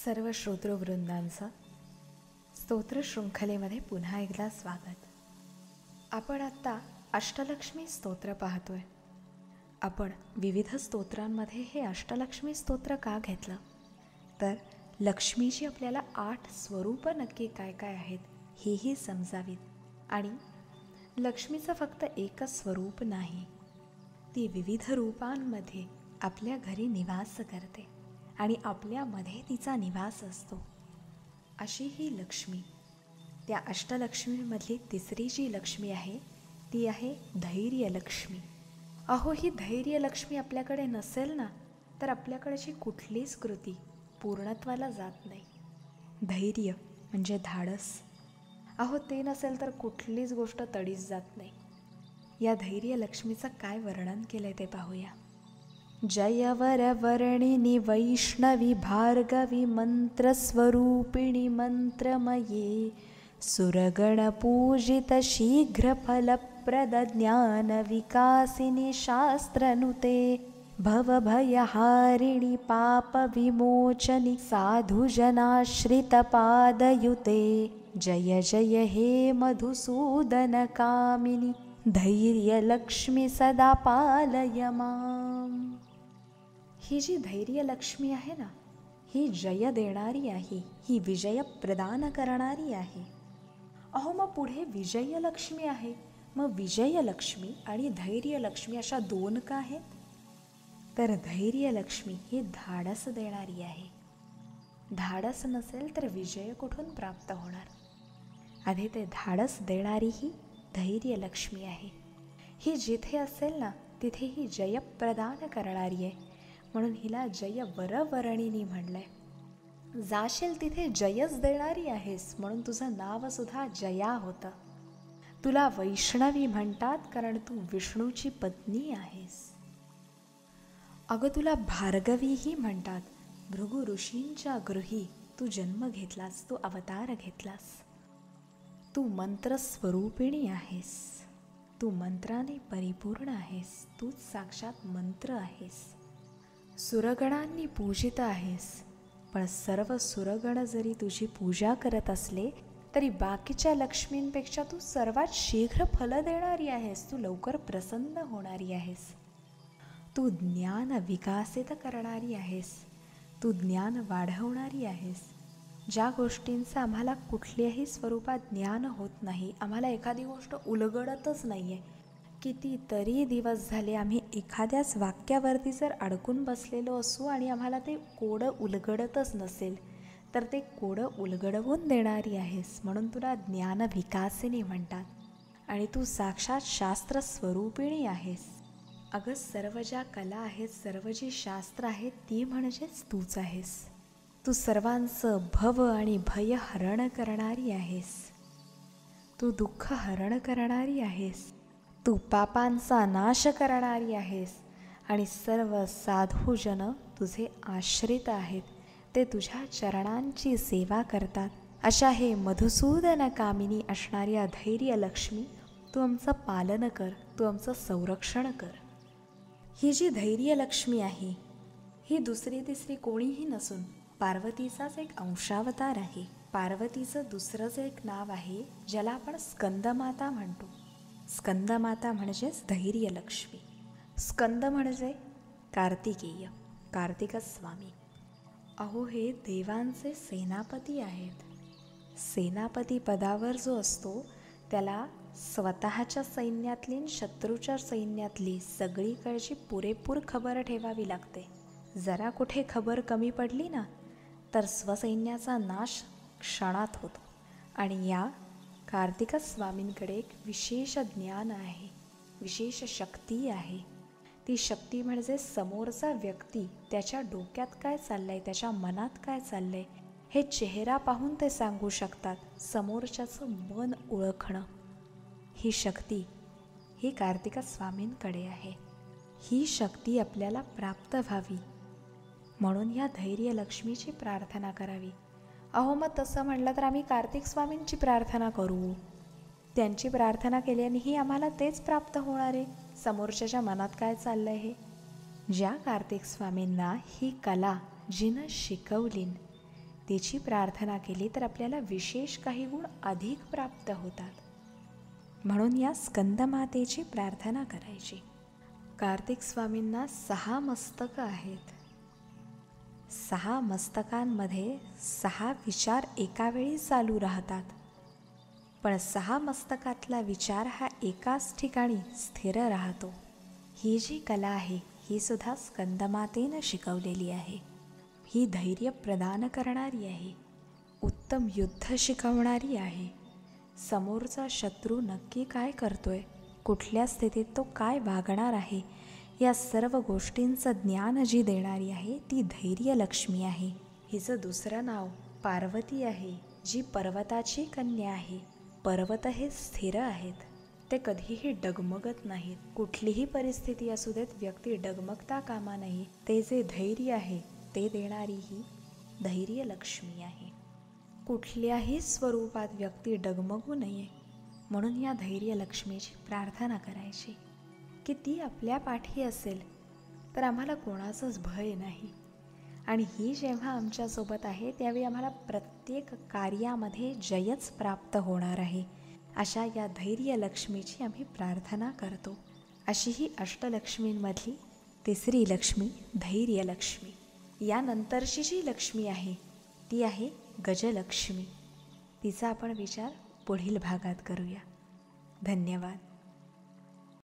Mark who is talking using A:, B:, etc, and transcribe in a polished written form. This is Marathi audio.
A: सर्व श्रोतृवृंदांचं स्तोत्र शृंखलेमध्ये पुन्हा एकदा स्वागत. आपण आत्ता अष्टलक्ष्मी स्तोत्र पाहतोय. आपण विविध स्तोत्रांमध्ये हे अष्टलक्ष्मी स्तोत्र का घेतलं, तर लक्ष्मीची आपल्याला 8 स्वरूपं नक्की काय काय आहेत हेही समजावीत. आणि लक्ष्मीचं फक्त एकच स्वरूप नाही, ती विविध रूपांमध्ये आपल्या घरी निवास करते आणि आपल्यामध्ये तिचा निवास असतो. अशी ही लक्ष्मी, त्या अष्टलक्ष्मीमधली तिसरी जी लक्ष्मी आहे ती आहे धैर्यलक्ष्मी. अहो, ही धैर्यलक्ष्मी आपल्याकडे नसेल ना तर आपल्याकडची कुठलीच कृती पूर्णत्वाला जात नाही. धैर्य म्हणजे धाडस. अहो, ते नसेल तर कुठलीच गोष्ट तडीच जात नाही. या धैर्यलक्ष्मीचं काय वर्णन केलंय ते पाहूया. जय वरवर्णिनि वैष्णवी भार्गवी मंत्रस्वरूपिणी मंत्रमये सुरगणपूजित शीघ्रफलप्रद ज्ञानविकासिनि शास्त्रनुते भवभयहारिणि पापविमोचनि साधुजनाश्रितपादयुते जय जय हे मधुसूदनकामिनि धैर्यलक्ष्मी सदा पालय माम्. ही जी धैर्यलक्ष्मी आहे ना, ही जय देणारी आहे, ही विजय प्रदान करणारी आहे. अहो, मग पुढे विजयलक्ष्मी आहे. मग विजयलक्ष्मी आणि धैर्यलक्ष्मी अशा 2 का आहेत? तर धैर्यलक्ष्मी ही धाडस देणारी आहे. धाडस नसेल तर विजय कुठून प्राप्त होणार? आधी ते धाडस देणारी ही धैर्यलक्ष्मी आहे. ही जिथे असेल ना तिथे ही जय प्रदान करणारी आहे, म्हणून हिला जय वरवर्णिनी म्हणलंय. जाशील तिथे जयच देणारी आहेस, म्हणून तुझं नाव सुद्धा जया होतं. तुला वैष्णवी म्हणतात कारण तू विष्णूची पत्नी आहेस. अगं, तुला भार्गवीही म्हणतात. भृगु ऋषींच्या गृही तू जन्म घेतलास, तू अवतार घेतलास. तू मंत्रस्वरूपिणी आहेस. तू मंत्राने परिपूर्ण आहेस. तूच साक्षात मंत्र आहेस. सुरगणांनी पूजित आहेस. पण सर्व सुरगण जरी तुझी पूजा करत असले तरी बाकीच्या लक्ष्मींपेक्षा तू सर्वात शीघ्र फल देणारी आहेस. तू लवकर प्रसन्न होणारी आहेस. तू ज्ञान विकासित करणारी आहेस. तू ज्ञान वाढवणारी आहेस. ज्या गोष्टींचं आम्हाला कुठल्याही स्वरूपात ज्ञान होत नाही, आम्हाला एखादी गोष्ट उलगडतच नाही आहे, कितीतरी दिवस झाले आम्ही एखाद्याच वाक्यावरती जर अडकून बसलेलो असू आणि आम्हाला ते कोडं उलगडतच नसेल, तर ते कोडं उलगडवून देणारी आहेस, म्हणून तुला ज्ञान विकासिनी म्हणतात. आणि तू साक्षात शास्त्र स्वरूपिणी आहेस. अगं, सर्व ज्या कला आहेत, सर्व जी शास्त्र आहेत ती म्हणजेच तूच आहेस. तू सर्वांचं भव आणि भय हरण करणारी आहेस. तू दुःख हरण करणारी आहेस. तू पापांचा नाश करणारी आहेस. आणि सर्व साधूजन तुझे आश्रित आहेत, ते तुझ्या चरणांची सेवा करतात. अशा हे मधुसूदन कामिनी असणारी धैर्यलक्ष्मी, तू आमचं पालन कर, तू आमचं संरक्षण कर. ही जी धैर्यलक्ष्मी आहे ही दुसरी तिसरी कोणीही नसून पार्वतीचाच एक अंशावतार आहे. पार्वतीचं दुसरंच एक नाव आहे ज्याला आपण स्कंदमाता म्हणतो. स्कंदमाता म्हणजेच धैर्यलक्ष्मी. स्कंद म्हणजे कार्तिकेय, कार्तिक स्वामी. अहो, हे देवांचे सेनापती आहेत. सेनापती पदावर जो असतो त्याला स्वतःच्या सैन्यातली शत्रूच्या सैन्यातली सगळीकडची पुरेपूर खबर ठेवावी लागते. जरा कुठे खबर कमी पडली ना तर स्वसैन्याचा नाश क्षणात होतो. आणि या कार्तिक स्वामींकडे एक विशेष ज्ञान आहे, विशेष शक्ती आहे. ती शक्ती म्हणजे समोरचा व्यक्ती, त्याच्या डोक्यात काय चाललंय, त्याच्या मनात काय चाललंय हे चेहरा पाहून ते सांगू शकतात. समोरच्याचं मन ओळखणं, ही शक्ती ही कार्तिक स्वामींकडे आहे. ही शक्ती आपल्याला प्राप्त व्हावी म्हणून या धैर्यलक्ष्मीची प्रार्थना करावी. अहो, मग तसं म्हटलं तर आम्ही कार्तिक स्वामींची प्रार्थना करू. त्यांची प्रार्थना केल्यानेही आम्हाला तेच प्राप्त होणार आहे, समोरच्याच्या मनात काय चाललं आहे हे. ज्या कार्तिक स्वामींना ही कला जिनं शिकवलीन, तिची प्रार्थना केली तर आपल्याला विशेष काही गुण अधिक प्राप्त होतात. म्हणून या स्कंदमातेची प्रार्थना करायची. कार्तिक स्वामींना 6 मस्तकं आहेत. 6 मस्तकांमध्ये 6 विचार एका वेळी चालू राहतात. पण 6 मस्तकातला विचार हा एकाच ठिकाणी स्थिर राहतो. ही जी कला आहे ही सुद्धा स्कंदमातेनं शिकवलेली आहे. ही धैर्य प्रदान करणारी आहे, उत्तम युद्ध शिकवणारी आहे. समोरचा शत्रू नक्की काय करतोय, कुठल्या स्थितीत तो काय वागणार आहे, या सर्व गोष्टींचं ज्ञान जी देणारी आहे ती धैर्यलक्ष्मी आहे. हिचं दुसरं नाव पार्वती आहे, जी पर्वताची कन्या आहे. पर्वत हे स्थिर आहेत, ते कधीही डगमगत नाहीत. कुठलीही परिस्थिती असू देत व्यक्ती डगमगता कामा नये. ते जे धैर्य आहे ते देणारी ही धैर्यलक्ष्मी आहे. कुठल्याही स्वरूपात व्यक्ती डगमगू नये म्हणून या धैर्यलक्ष्मीची प्रार्थना करायची की ती आपल्या पाठी असेल तर आम्हाला कोणाचंच भय नाही. आणि ही जेव्हा आमच्यासोबत आहे त्यावेळी आम्हाला प्रत्येक कार्यामध्ये जयच प्राप्त होणार आहे. अशा या धैर्यलक्ष्मीची आम्ही प्रार्थना करतो. अशी ही अष्टलक्ष्मींमधली तिसरी लक्ष्मी धैर्यलक्ष्मी. यानंतरची जी लक्ष्मी आहे ती आहे गजलक्ष्मी. तिचा आपण विचार पुढील भागात करूया. धन्यवाद.